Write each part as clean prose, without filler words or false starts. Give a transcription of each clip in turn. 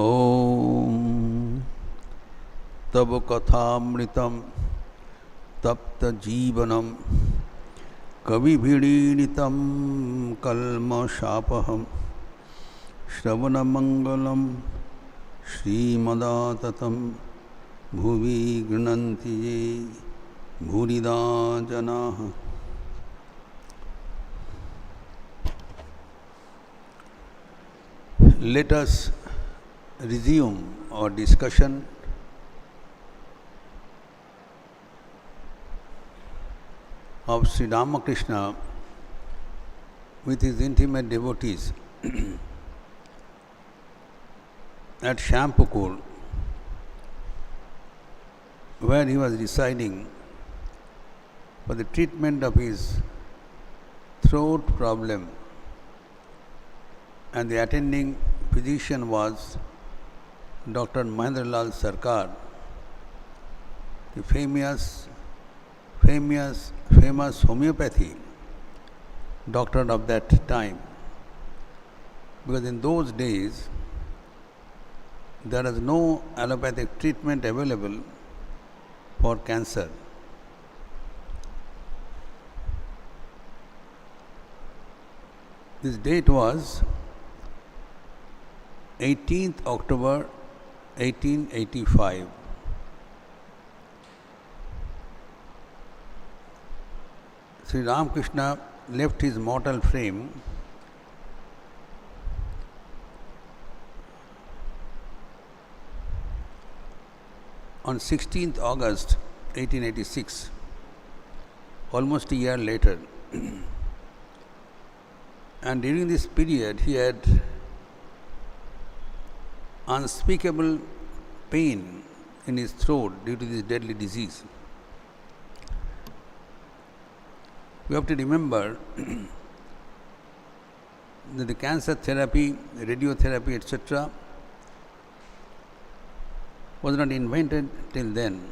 Om Tab Kathamritam Tapta Jeevanam Kavibhidinitam Kalma Shapaham Shravana Mangalam Srimadatam Bhuvi Granantiye Bhurida Janaha. Let us resume our discussion of Sri Ramakrishna with his intimate devotees at Shampukur, where he was residing for the treatment of his throat problem, and the attending physician was Dr. Mahendralal Sarkar, the famous homeopathy doctor of that time. Because in those days, there was no allopathic treatment available for cancer. This date was 18th October 1885. Sri Ramakrishna left his mortal frame on 16th August 1886, almost a year later. And during this period, he had unspeakable pain in his throat due to this deadly disease. We have to remember that the cancer therapy, radiotherapy, etc., was not invented till then.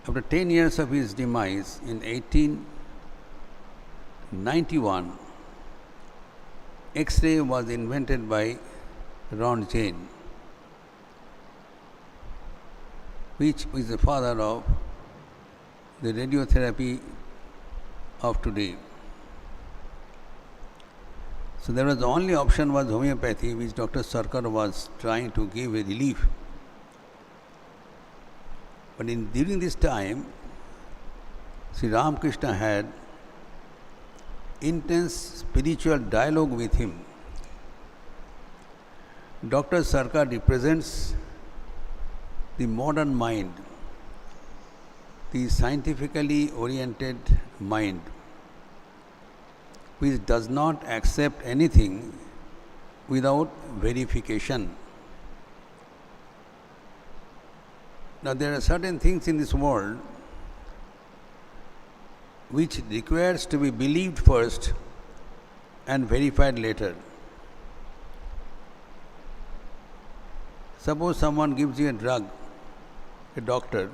After 10 years of his demise in 1891, X-ray was invented by Röntgen, which is the father of the radiotherapy of today. So there was the only option was homeopathy, which Dr. Sarkar was trying to give a relief. But during this time, Sri Ramakrishna had intense spiritual dialogue with him. Dr. Sarkar represents the modern mind, the scientifically oriented mind, which does not accept anything without verification. Now, there are certain things in this world which requires to be believed first and verified later. Suppose someone gives you a drug, a doctor,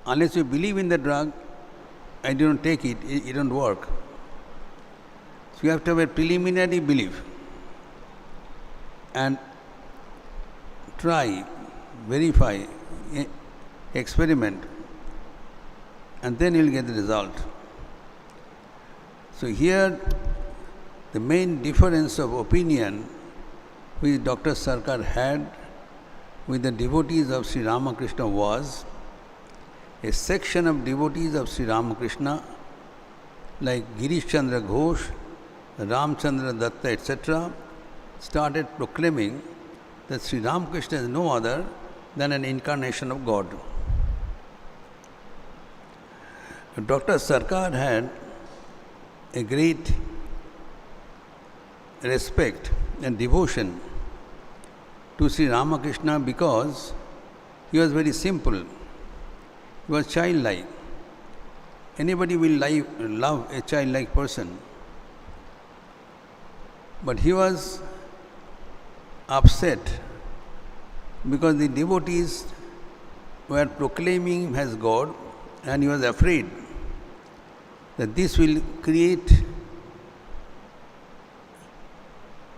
unless you believe in the drug and you don't take it, it don't work. So you have to have a preliminary belief and try, verify, experiment, and then you will get the result. So here the main difference of opinion which Dr. Sarkar had with the devotees of Sri Ramakrishna was a section of devotees of Sri Ramakrishna like Girish Chandra Ghosh, Ramchandra Datta, etc., started proclaiming that Sri Ramakrishna is no other than an incarnation of God. Dr. Sarkar had a great respect and devotion to Sri Ramakrishna because he was very simple. He was childlike. Anybody will love a childlike person. But he was upset because the devotees were proclaiming him as God, and he was afraid that this will create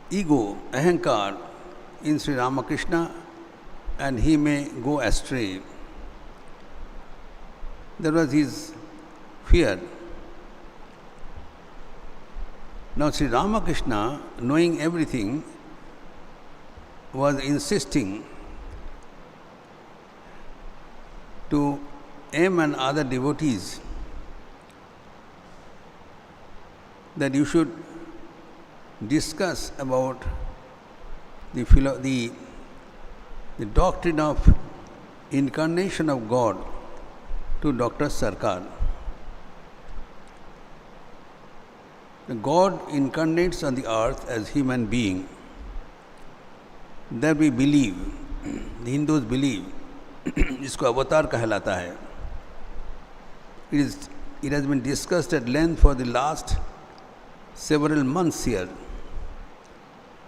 ego, ahankar, in Sri Ramakrishna, and he may go astray. That was his fear. Now Sri Ramakrishna, knowing everything, was insisting to him and other devotees that you should discuss about the doctrine of incarnation of God to Dr. Sarkar. God incarnates on the earth as human being. That we believe, the Hindus believe, इसको अवतार कहलाता है. It has been discussed at length for the last several months here.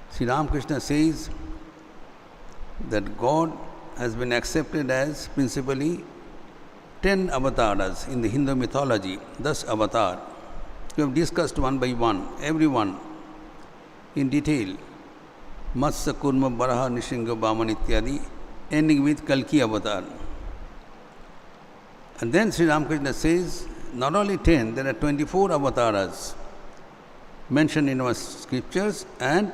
Sri Ramakrishna says that God has been accepted as principally 10 avatars in the Hindu mythology, thus avatar. We have discussed one by one, every one, in detail. Matsya, Kurma, Baraha, Nishinga, Vaman ityadi, ending with Kalki avatar. And then Sri Ramakrishna says, not only 10, there are 24 avatars mentioned in our scriptures, and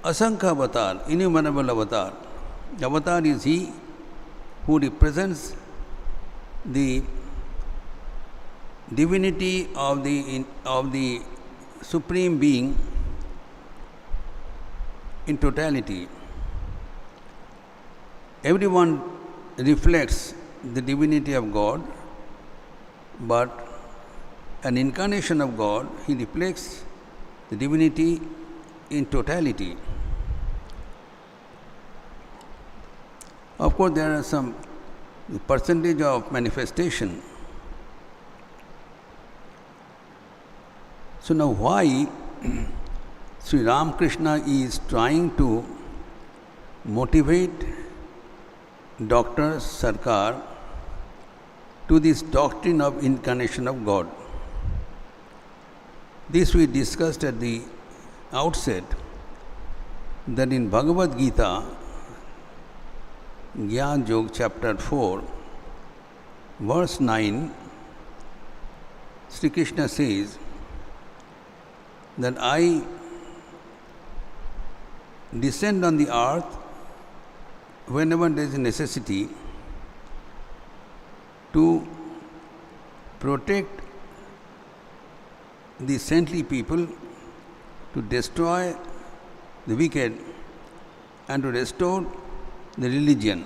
Asankha avatar, innumerable avatar. The avatar is he who represents the divinity of the Supreme Being in totality. Everyone reflects the divinity of God, but an incarnation of God, he reflects the divinity in totality. Of course, there are some percentage of manifestation. So now why Sri Ramakrishna is trying to motivate Dr. Sarkar to this doctrine of incarnation of God? This we discussed at the outset, that in Bhagavad Gita, Gyan Yog chapter 4, verse 9, Sri Krishna says that I descend on the earth whenever there is a necessity to protect the saintly people, to destroy the wicked, and to restore the religion.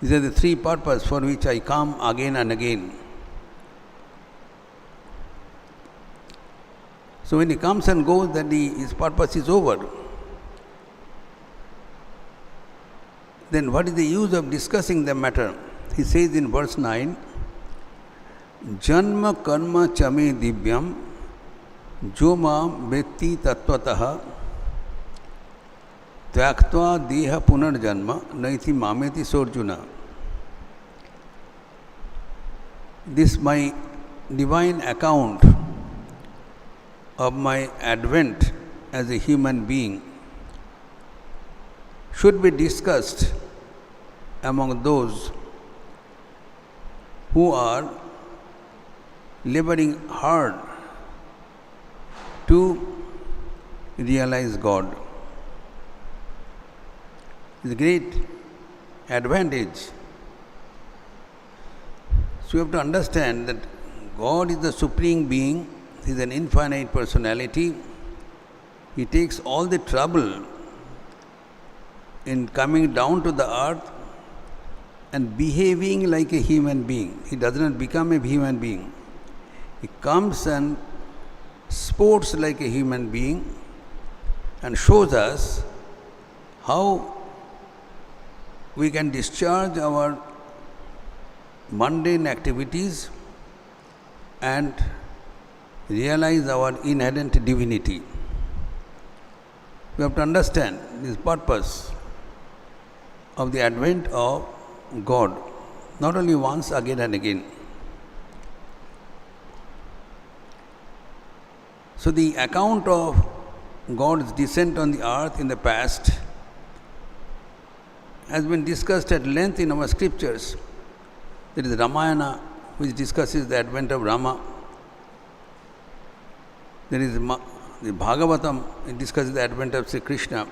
These are the three purposes for which I come again and again. So when he comes and goes, then his purpose is over. Then what is the use of discussing the matter? He says in verse 9, Janma karma chame divyam joma vetti tattvataha tyaktva deha punarjanma naiti mameti sorjuna. This my divine account of my advent as a human being should be discussed among those who are laboring hard to realize God. It's a great advantage. So you have to understand that God is the Supreme Being. He is an infinite personality. He takes all the trouble in coming down to the earth and behaving like a human being. He does not become a human being. He comes and sports like a human being and shows us how we can discharge our mundane activities and realize our inherent divinity. We have to understand this purpose of the advent of God, not only once, again and again. So the account of God's descent on the earth in the past has been discussed at length in our scriptures. There is Ramayana, which discusses the advent of Rama. There is the Bhagavatam, it discusses the advent of Sri Krishna.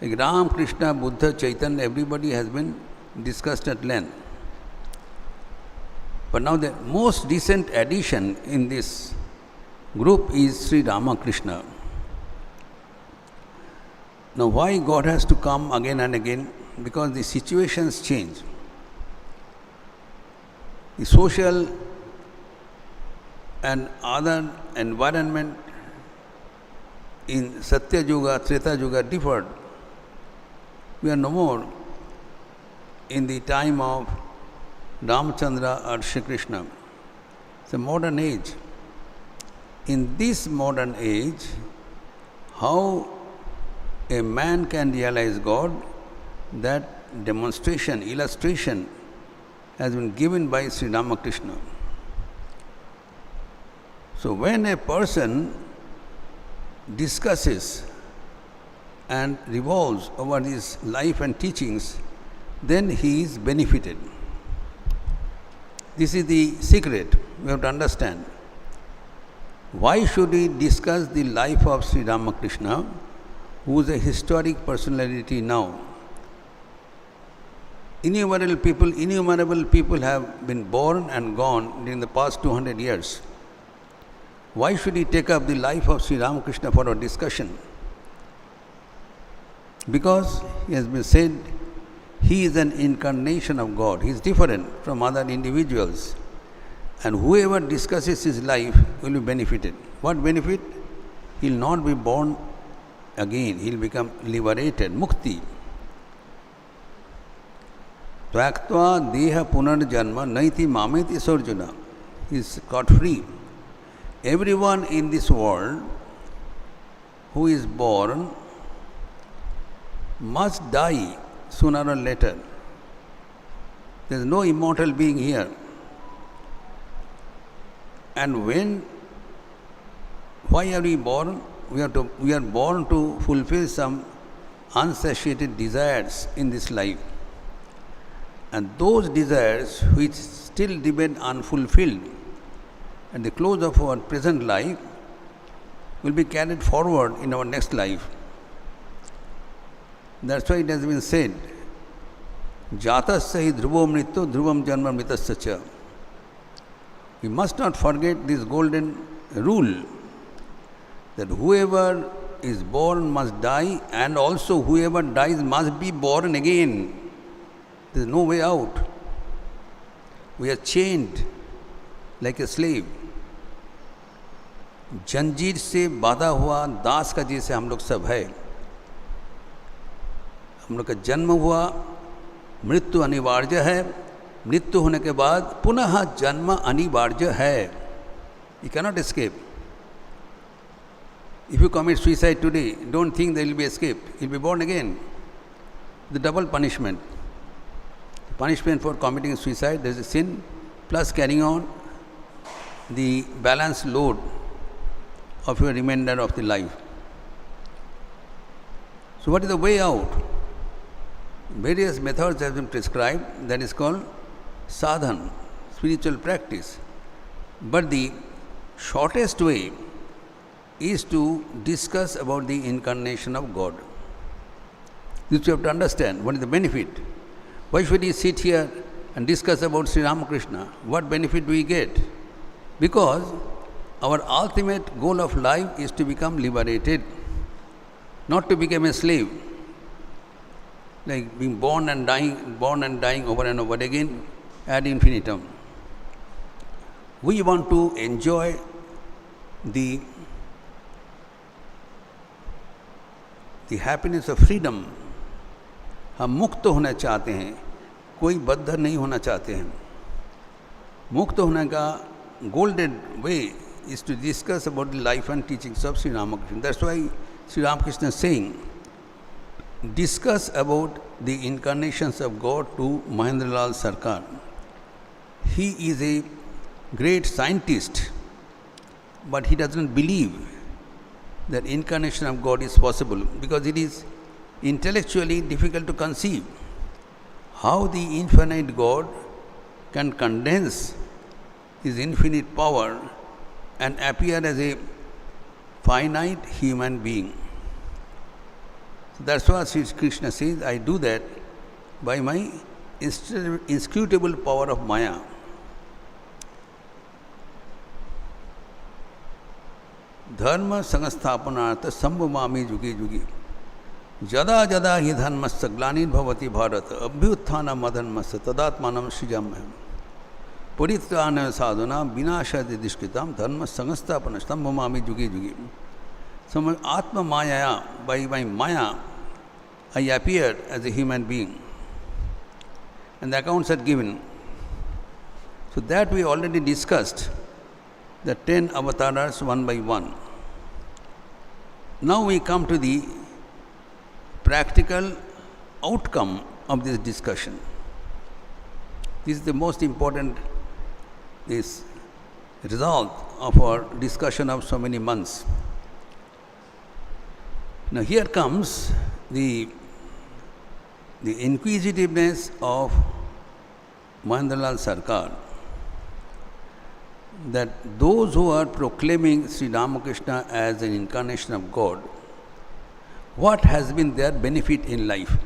Like Ram, Krishna, Buddha, Chaitanya, everybody has been discussed at length. But now the most recent addition in this group is Sri Ramakrishna. Now why God has to come again and again? Because the situations change. The social and other environment in Satya Yuga, Treta Yuga differed. We are no more in the time of Ramchandra or Shri Krishna. It's a modern age. In this modern age, how a man can realize God, that demonstration, illustration has been given by Sri Ramakrishna. So when a person discusses and revolves over his life and teachings, then he is benefited. This is the secret we have to understand. Why should we discuss the life of Sri Ramakrishna, who is a historic personality now? Innumerable people have been born and gone during the past 200 years. Why should we take up the life of Sri Ramakrishna for our discussion? Because he has been said, he is an incarnation of God. He is different from other individuals. And whoever discusses his life will be benefited. What benefit? He will not be born again. He will become liberated, mukti. Tvaktva deha punarjanma naiti mameti sarjuna. He is got free. Everyone in this world who is born must die sooner or later. There is no immortal being here. And why are we born? We are born to fulfill some unsatiated desires in this life. And those desires which still remain unfulfilled at the close of our present life will be carried forward in our next life. That's why it has been said, Jatasya hi dhruvo mrityu dhruvam janma mritasya cha. We must not forget this golden rule, that whoever is born must die, and also whoever dies must be born again. There is no way out. We are chained like a slave. जंजीर से बांधा हुआ दास का जैसे हम लोग सब है. हम लोग का जन्म हुआ, मृत्यु अनिवार्य है, मृत्यु होने के बाद पुनः जन्म अनिवार्य है. You cannot escape. If you commit suicide today, don't think there will be escape. You will be born again. The double punishment. The punishment for committing suicide, there is a sin, plus carrying on the balance load of your remainder of the life. So what is the way out? Various methods have been prescribed, that is called sadhan, spiritual practice. But the shortest way is to discuss about the incarnation of God. This you have to understand. What is the benefit? Why should we sit here and discuss about Sri Ramakrishna? What benefit do we get? Because our ultimate goal of life is to become liberated, not to become a slave, like being born and dying over and over again ad infinitum. We want to enjoy the happiness of freedom. हम मुक्त होना चाहते हैं, कोई बद्ध नहीं होना चाहते हैं. मुक्त होने का golden way is to discuss about the life and teachings of Sri Ramakrishna. That's why Sri Ramakrishna is saying, discuss about the incarnations of God to Mahendralal Sarkar. He is a great scientist, but he doesn't believe that incarnation of God is possible, because it is intellectually difficult to conceive how the infinite God can condense His infinite power and appear as a finite human being. So that's why Sri Krishna says, I do that by my inscrutable power of Maya. Dharma sanghasthapanartha sambhamami juge juge. Jada jada hi dharmasya glanir bhavati bharata abhyuthana madharmasya tadatmanam srijamaham. Paritrana sadhana vinashadi dishkritam dharma sanghastapana sambhamami juge juge. So my Atma Maya, by my Maya, I appear as a human being. And the accounts are given. So that we already discussed, the 10 avatars one by one. Now we come to the practical outcome of this discussion. This is the most important result of our discussion of so many months. Now here comes the inquisitiveness of Mahendralal Sarkar, that those who are proclaiming Sri Ramakrishna as an incarnation of God, what has been their benefit in life?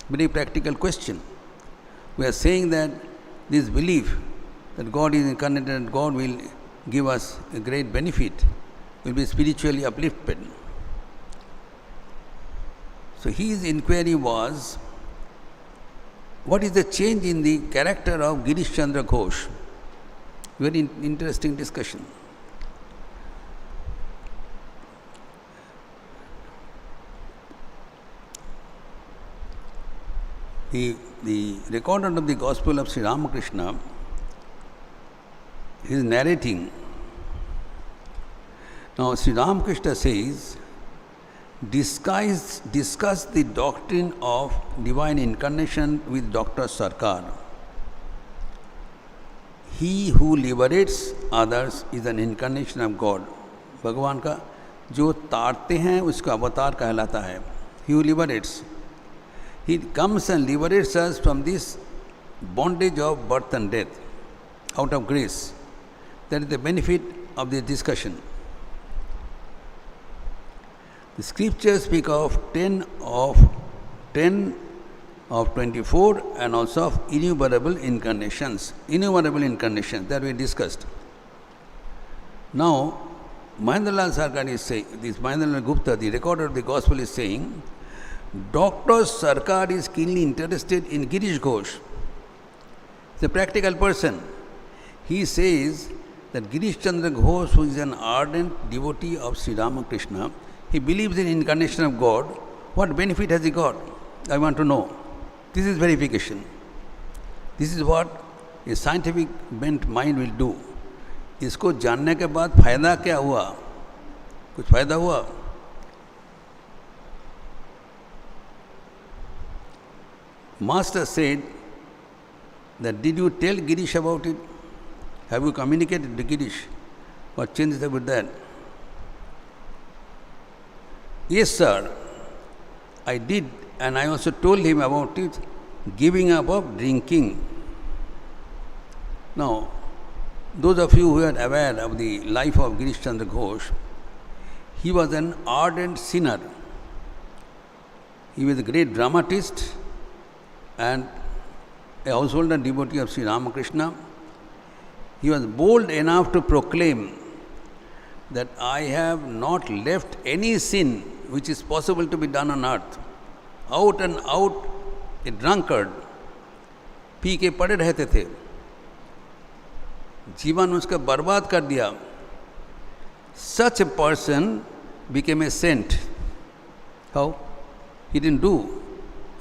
Very practical question. We are saying that this belief that God is incarnate and God will give us a great benefit, will be spiritually uplifted. So his inquiry was, what is the change in the character of Girish Chandra Ghosh? Very interesting discussion. The recorder of the Gospel of Sri Ramakrishna is narrating. Now Sri Ramakrishna says, discuss the doctrine of divine incarnation with Dr. Sarkar. He who liberates others is an incarnation of God. भगवान का जो तारते हैं उसका अवतार कहलाता है. He who liberates. He comes and liberates us from this bondage of birth and death out of grace. That is the benefit of this discussion. The scriptures speak of 10 of 24 and also of innumerable incarnations. Innumerable incarnations that we discussed. Now, Mahendralal Sarkar is saying, this Mahendralal Gupta, the recorder of the Gospel, is saying, Dr. Sarkar is keenly interested in Girish Ghosh. He's a practical person. He says that Girish Chandra Ghosh, who is an ardent devotee of Sri Ramakrishna, he believes in incarnation of God. What benefit has he got? I want to know. This is verification. This is what a scientific bent mind will do. इसको जानने के बाद फायदा क्या हुआ? कुछ फायदा हुआ? Master said that, did you tell Girish about it? Have you communicated to Girish? What changes about that? Yes, sir, I did, and I also told him about it, giving up of drinking. Now, those of you who are aware of the life of Girish Chandra Ghosh, he was an ardent sinner. He was a great dramatist and a householder devotee of Sri Ramakrishna. He was bold enough to proclaim that I have not left any sin which is possible to be done on earth. Out and out, a drunkard, P के पड़े रहते थे, जीवन उसका बर्बाद कर दिया. Such a person became a saint. How? He didn't do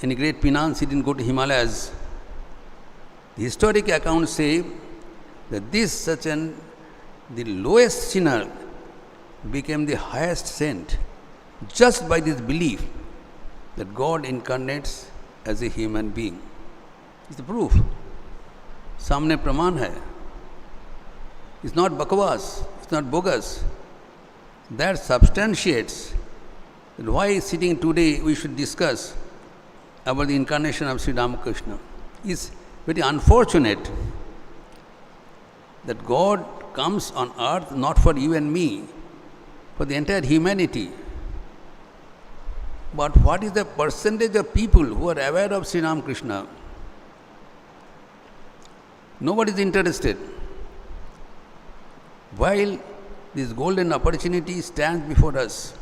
any great penance, he didn't go to Himalayas. The historic accounts say that the lowest sinner became the highest saint just by this belief that God incarnates as a human being. It's the proof. सामने प्रमाण है. It's not bakwas, it's not bogus. that substantiates that why sitting today we should discuss about the incarnation of Sri Ramakrishna. It's very unfortunate that God comes on earth not for you and me, for the entire humanity. But what is the percentage of people who are aware of Sri Ramakrishna? Nobody is interested. While this golden opportunity stands before us.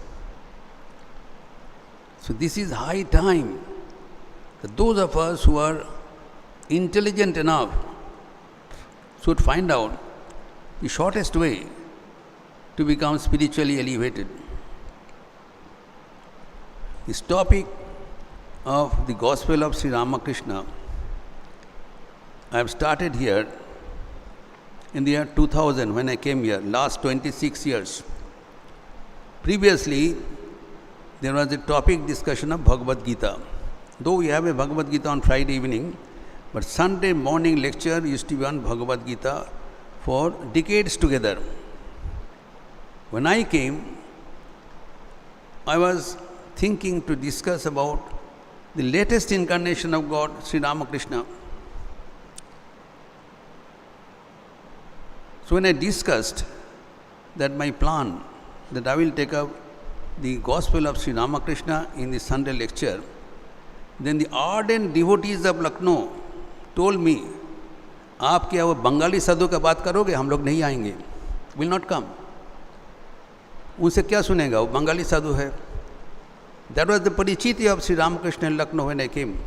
So this is high time that those of us who are intelligent enough should find out the shortest way to become spiritually elevated. This topic of the Gospel of Sri Ramakrishna, I have started here in the year 2000 when I came here, last 26 years. Previously, there was a topic discussion of Bhagavad Gita. Though we have a Bhagavad Gita on Friday evening, but Sunday morning lecture used to be on Bhagavad Gita for decades together. When I came, I was thinking to discuss about the latest incarnation of God, Sri Ramakrishna. So when I discussed that my plan, that I will take up the Gospel of Sri Ramakrishna in the Sunday lecture, then the ardent devotees of Lucknow told me, आप क्या वो बंगाली साधु का बात करोगे, हम लोग नहीं आएंगे, will not come. उनसे क्या सुनेगा, वो बंगाली साधु है. That was the परिचिति of Sri Ramakrishna in Lucknow when I came.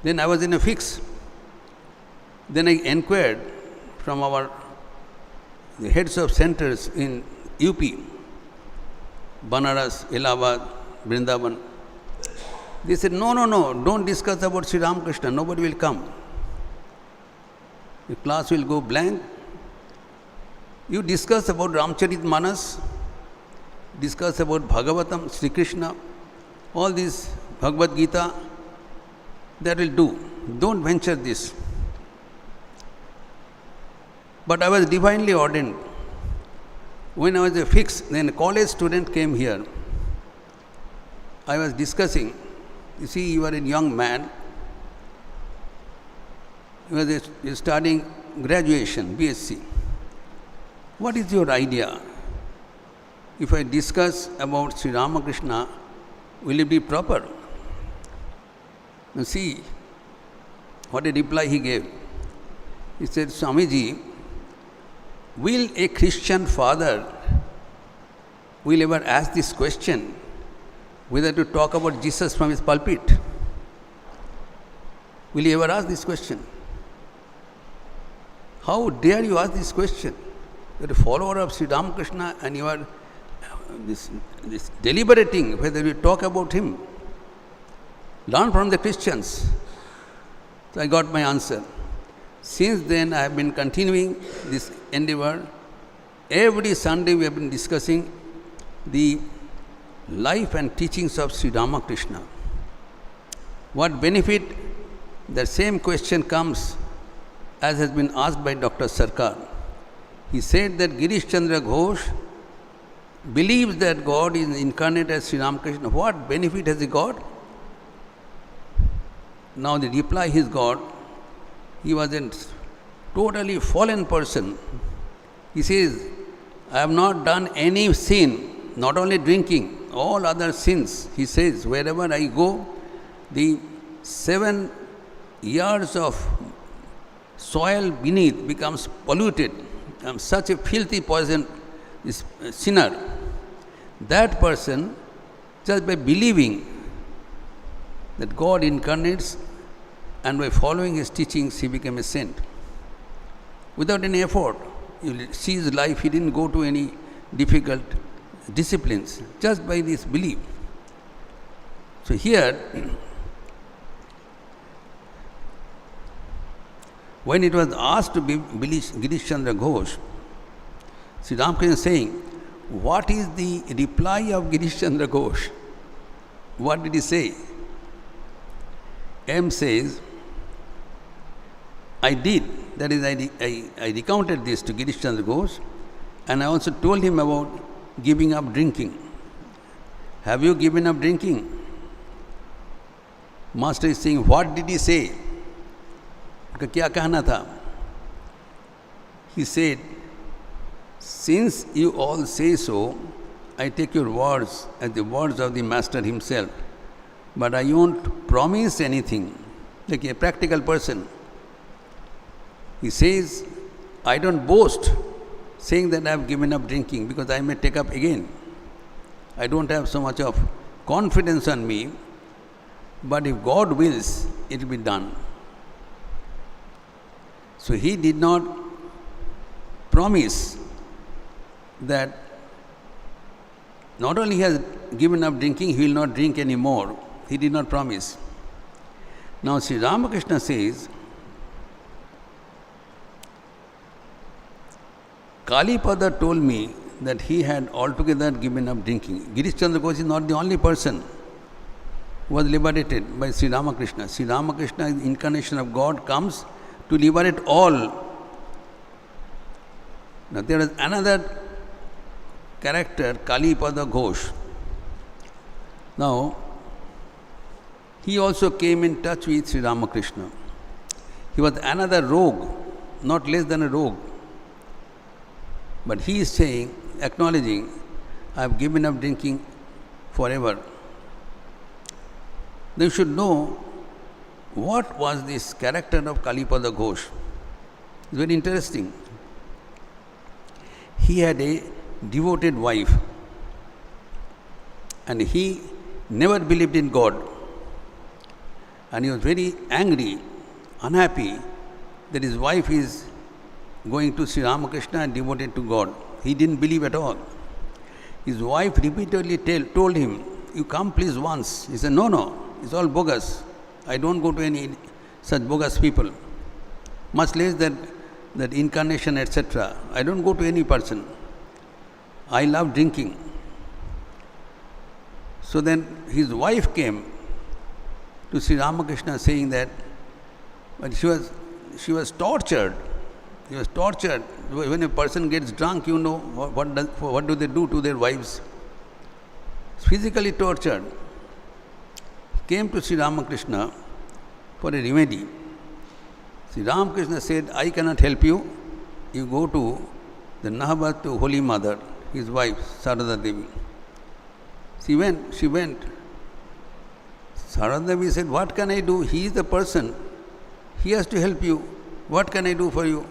Then I was in a fix. Then I inquired from the heads of centers in UP, Banaras, Allahabad, Vrindavan. They said, no, don't discuss about Sri Ramakrishna, nobody will come. The class will go blank. You discuss about Ramcharitmanas, discuss about Bhagavatam, Sri Krishna, all this Bhagavad Gita, that will do. Don't venture this. But I was divinely ordained. When I was a fix, then a college student came here. I was discussing, you see, you are a young man, you are studying graduation, BSc. What is your idea? If I discuss about Sri Ramakrishna, will it be proper? Now see, what a reply he gave. He said, Swamiji, will a Christian father will ever ask this question, whether to talk about Jesus from his pulpit? Will he ever ask this question? How dare you ask this question? You are a follower of Sri Ramakrishna and you are this deliberating whether we talk about him. Learn from the Christians. So I got my answer. Since then, I have been continuing this endeavor. Every Sunday, we have been discussing the life and teachings of Sri Ramakrishna. What benefit? The same question comes as has been asked by Dr. Sarkar. He said that Girish Chandra Ghosh believes that God is incarnate as Sri Ramakrishna. What benefit has he got? Now the reply he got, he was a totally fallen person. He says, I have not done any sin, not only drinking, all other sins. He says, wherever I go, the 7 yards of soil beneath becomes polluted. I am such a filthy poison sinner. That person, just by believing that God incarnates and by following his teachings, he became a saint. Without any effort, you see his life, he didn't go to any difficult disciplines, just by this belief. So here, when it was asked to be Girish Chandra Ghosh, Sri Ramakrishna is saying, what is the reply of Girish Chandra Ghosh? What did he say? M says, I did, that is, I recounted this to Girish Chandra Ghosh, And I also told him about giving up drinking. Have you given up drinking? Master is saying, what did he say? क्या कहना था? He said, since you all say so, I take your words as the words of the Master himself, but I won't promise anything. Like a practical person. He says, I don't boast saying that I have given up drinking because I may take up again. I don't have so much of confidence on me, but if God wills, it will be done. So he did not promise that not only he has given up drinking, he will not drink anymore. He did not promise. Now Sri Ramakrishna says, Kalipada told me that he had altogether given up drinking. Girish Chandra Ghosh is not the only person who was liberated by Sri Ramakrishna. Sri Ramakrishna, the incarnation of God, comes to liberate all. Now there is another character, Kalipada Ghosh. Now, he also came in touch with Sri Ramakrishna. He was another rogue, not less than a rogue. But he is saying, acknowledging, I have given up drinking forever. They should know what was this character of Kalipada Ghosh. It's very interesting. He had a devoted wife and he never believed in God. And he was very angry, unhappy that his wife is going to Sri Ramakrishna and devoted to God. He didn't believe at all. His wife repeatedly told him, you come please once. He said, no, it's all bogus. I don't go to any such bogus people. Much less that incarnation, etc. I don't go to any person. I love drinking. So then his wife came to Sri Ramakrishna saying that, but she was tortured. He was tortured. When a person gets drunk, you know, what do they do to their wives? Physically tortured. Came to Sri Ramakrishna for a remedy. Sri Ramakrishna said, I cannot help you. You go to the Nahabat to Holy Mother, his wife, Sarada Devi. She went. Sarada Devi said, what can I do? He is the person. He has to help you. What can I do for you?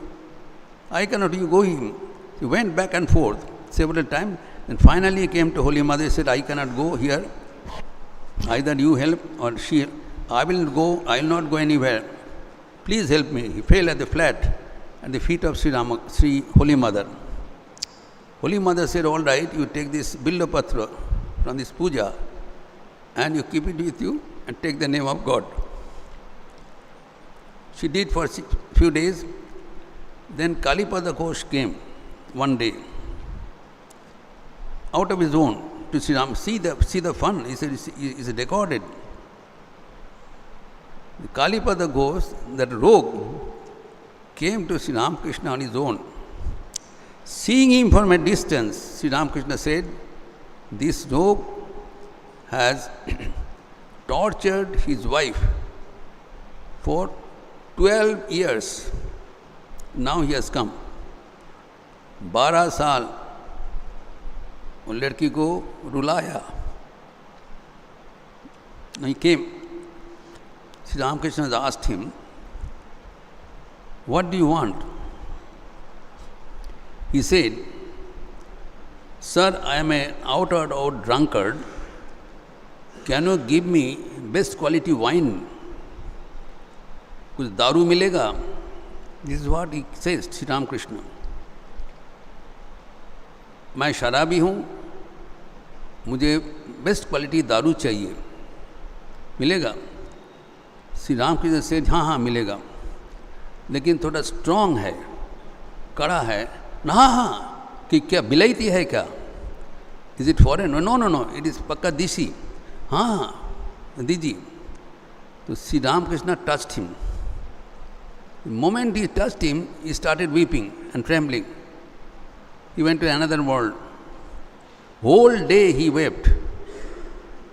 I cannot, you go him. He went back and forth several times. And finally he came to Holy Mother. He said, I cannot go here. Either you help or she help. I will not go anywhere. Please help me. He fell at the flat at the feet of Sri Holy Mother. Holy Mother said, all right, you take this Billo Patra from this puja and you keep it with you and take the name of God. She did for a few days. Then Kalipada Ghosh came one day out of his own to Sri Ram. See the fun. He said, it's recorded. The Kalipada Ghosh, that rogue, came to Sri Ramakrishna on his own. Seeing him from a distance, Sri Ramakrishna said, this rogue has tortured his wife for 12 years. Now he has come. 12 साल उन लड़की को रुलाया. Now he came. Sri Ramakrishna has asked him, what do you want? He said, sir, I am an out drunkard. Can you give me best quality wine? कुछ दारू मिलेगा? This is what he says, Sri Ramakrishna. मैं शराबी हूँ, मुझे best quality दारू चाहिए, मिलेगा? श्री रामकृष्ण से हाँ मिलेगा, लेकिन थोड़ा स्ट्रॉन्ग है, कड़ा है. हाँ कि क्या बिलायती है क्या? Is it foreign? No it is pakka desi. हाँ दीजिए. तो Shri Ramakrishna touched him. The moment he touched him, he started weeping and trembling. He went to another world. Whole day he wept.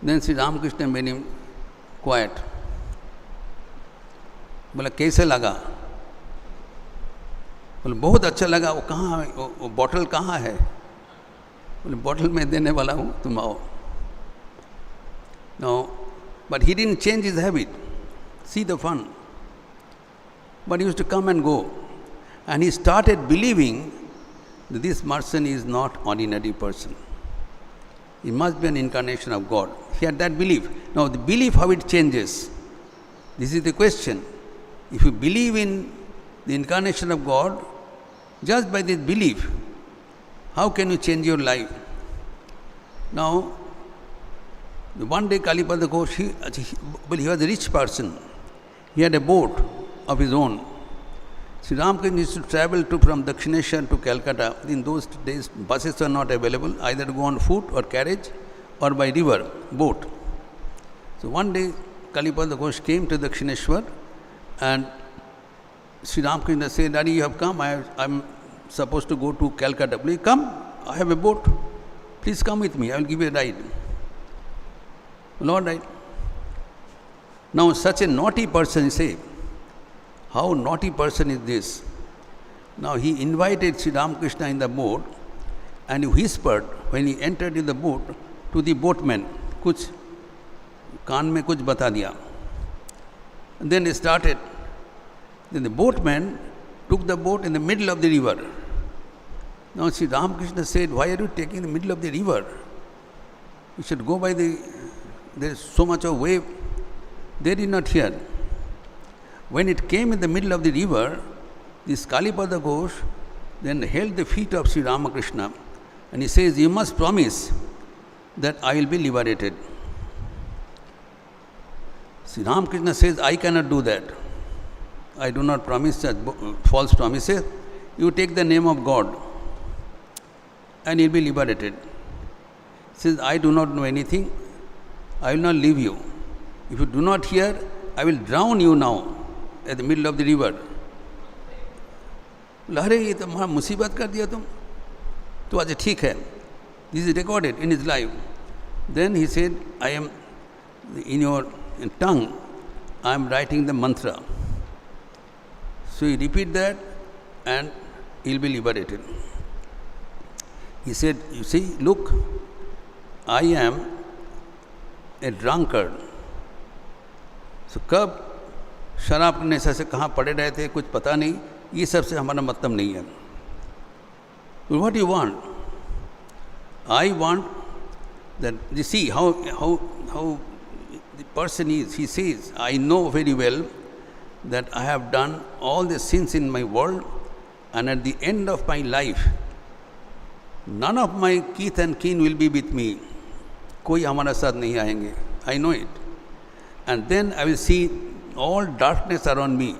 Then Sri Ramakrishna made him quiet. बोला कैसे लगा? बोले बहुत अच्छा लगा. वो कहाँ है? वो बॉटल कहाँ है? बोले बॉटल में देने वाला हूँ, तुम आओ. No, but he didn't change his habit. See the fun. But he used to come and go. And he started believing that this person is not ordinary person. He must be an incarnation of God. He had that belief. Now the belief, how it changes? This is the question. If you believe in the incarnation of God, just by this belief, how can you change your life? Now, one day Kalipada Ghosh, he was a rich person. He had a boat of his own. Sri Ramakrishna used to travel from Dakshineshwar to Calcutta. In those days, buses were not available, either to go on foot or carriage or by river, boat. So one day, Kalipada Ghosh came to Dakshineshwar and Sri Ramakrishna said, Daddy, you have come, I'm supposed to go to Calcutta. Please come, I have a boat. Please come with me, I will give you a ride. Lord, right? Now such a naughty person, say, how naughty person is this? Now he invited Sri Ramakrishna in the boat and he whispered when he entered in the boat to the boatman, kuch kaan mein kuch bata diya. And then he started. Then the boatman took the boat in the middle of the river. Now Sri Ramakrishna said, why are you taking the middle of the river? You should go by there is so much of wave. They did not hear. When it came in the middle of the river, this Kalipada Ghosh then held the feet of Sri Ramakrishna and he says, you must promise that I will be liberated. Sri Ramakrishna says, I cannot do that. I do not promise such false promises. You take the name of God and you will be liberated. He says, I do not know anything. I will not leave you. If you do not hear, I will drown you now at the middle of the river. अरे ये तो वहाँ मुसीबत कर दिया तुम. तो अच्छा ठीक है. This is recorded in his life. Then he said, I am in your tongue, I am writing the mantra. So you repeat that and he will be liberated. He said, you see, look, I am a drunkard. So कब शराब के नशे से कहाँ पड़े रहे थे कुछ पता नहीं, ये सब से हमारा मतलब नहीं है. What do you want? I want that you see how the person is. He says, I know very well that I have done all the sins in my world, and at the end of my life, none of my kith and kin will be with me. कोई हमारा साथ नहीं आएंगे. I know it. And then I will see all darkness around me.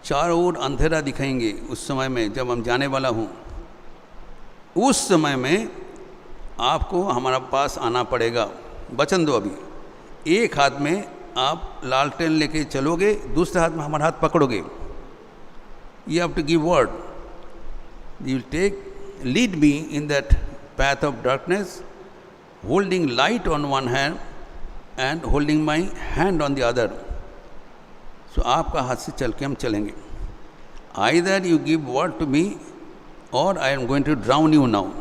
चारों ओर अंधेरा दिखाएंगे उस समय में जब हम जाने वाला हूँ. उस समय में आपको हमारा पास आना पड़ेगा. वचन दो अभी. एक हाथ में आप लालटेन लेके चलोगे, दूसरे हाथ में हमारा हाथ पकड़ोगे. You have to give word. You will lead me in that path of darkness, holding light on one hand and holding my hand on the other. So आपका हाथ से चल के हम चलेंगे. Either you give word to me or I am going to drown you now.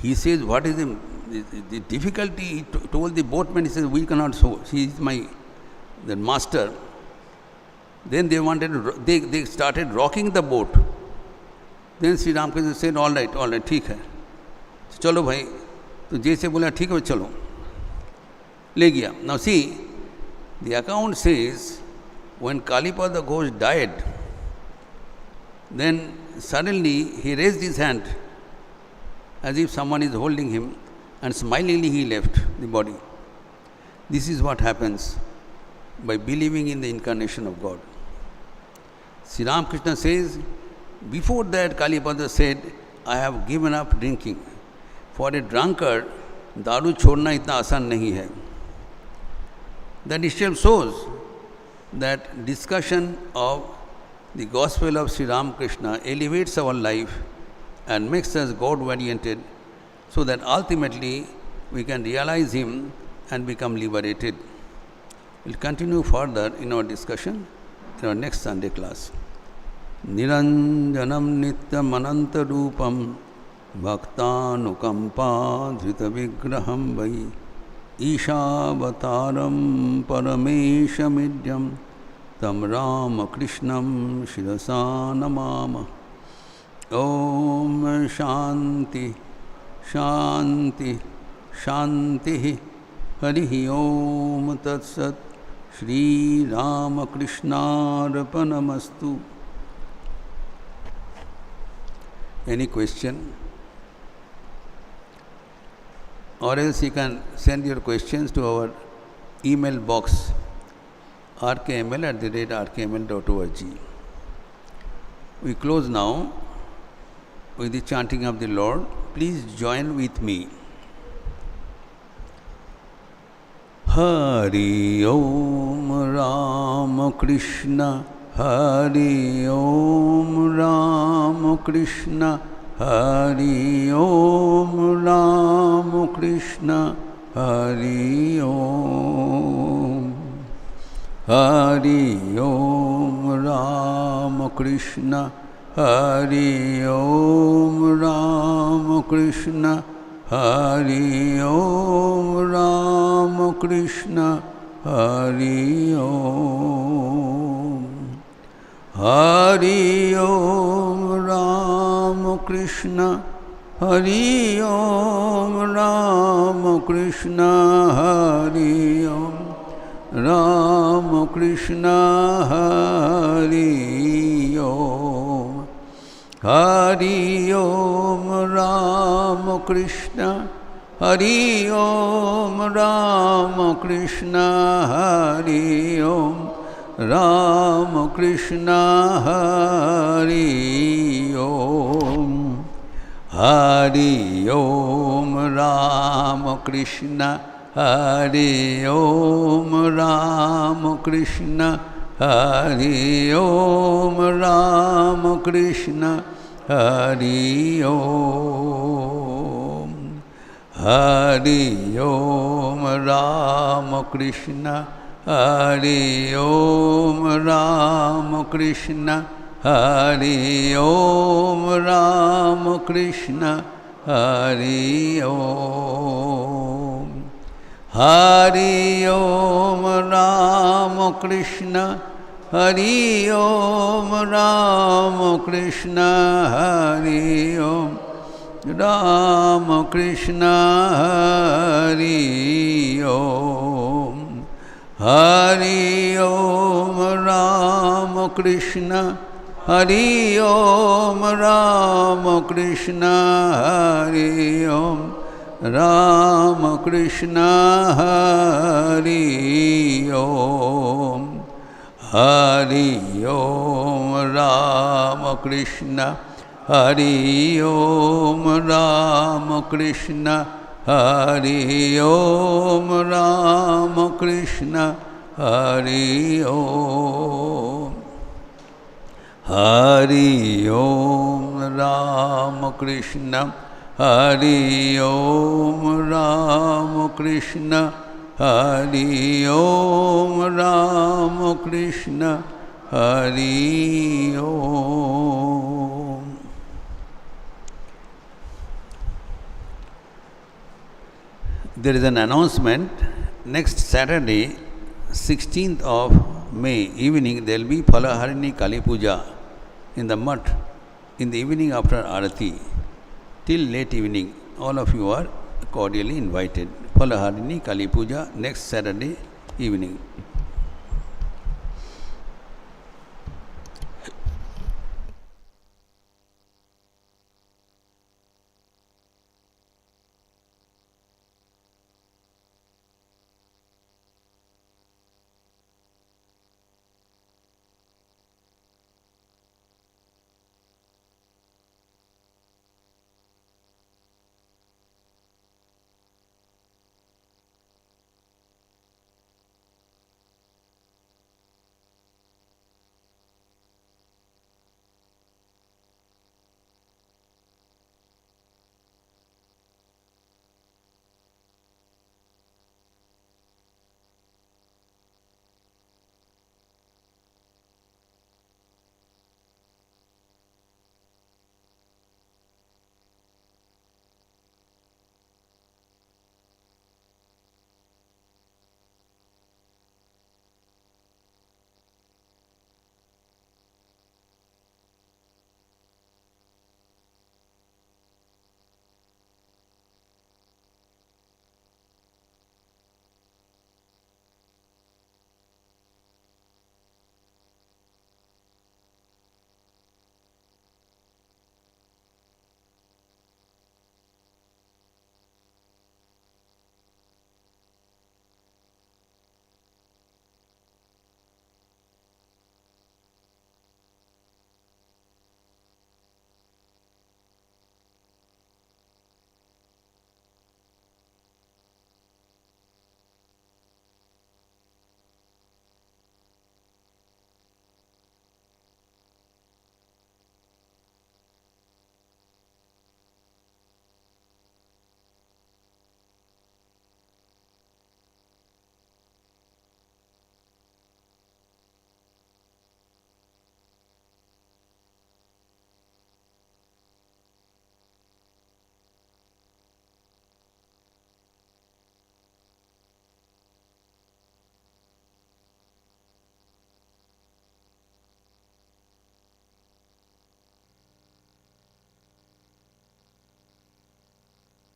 He says, what is the difficulty? He told the boatman, he says, we cannot so. He is the master. Then they started rocking the boat. Then Sri Ramakrishna said, all right, ठीक है. चलो भाई, तो जैसे बोला ठीक है चलो. ले गया. Now see, the account says, when Kalipada Ghosh died, then suddenly he raised his hand as if someone is holding him, and smilingly he left the body. This is what happens by believing in the incarnation of God. Sri Ramakrishna says, before that Kalipada said, I have given up drinking. For a drunkard, दारू छोड़ना इतना आसान नहीं है. That itself shows that discussion of the gospel of Sri Ramakrishna elevates our life and makes us God-oriented, so that ultimately we can realize Him and become liberated. We'll continue further in our discussion in our next Sunday class. Niranjanam nityam ananta rupam bhaktanukampa dhrita vigraham vai Ishavataram parameshamidyam tam Ramakrishnam shirasa namama. Om Shanti Shanti Shanti Harihi Om Tat Sat Shri Ramakrishna Arpanamastu. Any question? Or else you can send your questions to our email box rkml@rkml.org. We close now with the chanting of the Lord. Please join with me. Hari Om Ramakrishna, Hari Om Ramakrishna, Hari Om Ramakrishna, Hari Om. Hari Om Ramakrishna, Hari Om Ramakrishna, Hari Om Ramakrishna, Hari Om. Hari Om Ramakrishna, Hari Om Ramakrishna, Hari Om Ramakrishna, Hari Om. Hari Om Ramakrishna, Hari Om Ramakrishna, Hari Om Ramakrishna, Hari Om. Hari Om Ramakrishna, Hari Om Ramakrishna, Hari Om Ramakrishna, Hari Om. Hari Om Ramakrishna, Hari Om Ramakrishna, Hari Om Ramakrishna, Hari Om. Hari Om Ramakrishna, Hari Om Ramakrishna, Hari Om Ramakrishna, Hari Om. Hari Om Ramakrishna, Hari Om Ramakrishna, Hari Om Ramakrishna, Hari Om. Hari Om Ramakrishna, Hari Om Ramakrishna, Hari Om Ramakrishna, Hari Om. Hari Om Ramakrishna, Hari Om Ramakrishna, Hari Om Ramakrishna, Hari Om. There is an announcement. Next Saturday, 16th of May evening, there will be Phalaharini Kali Puja in the mutt in the evening after Arati till late evening. All of you are cordially invited. Phalaharini Kali Puja next Saturday evening.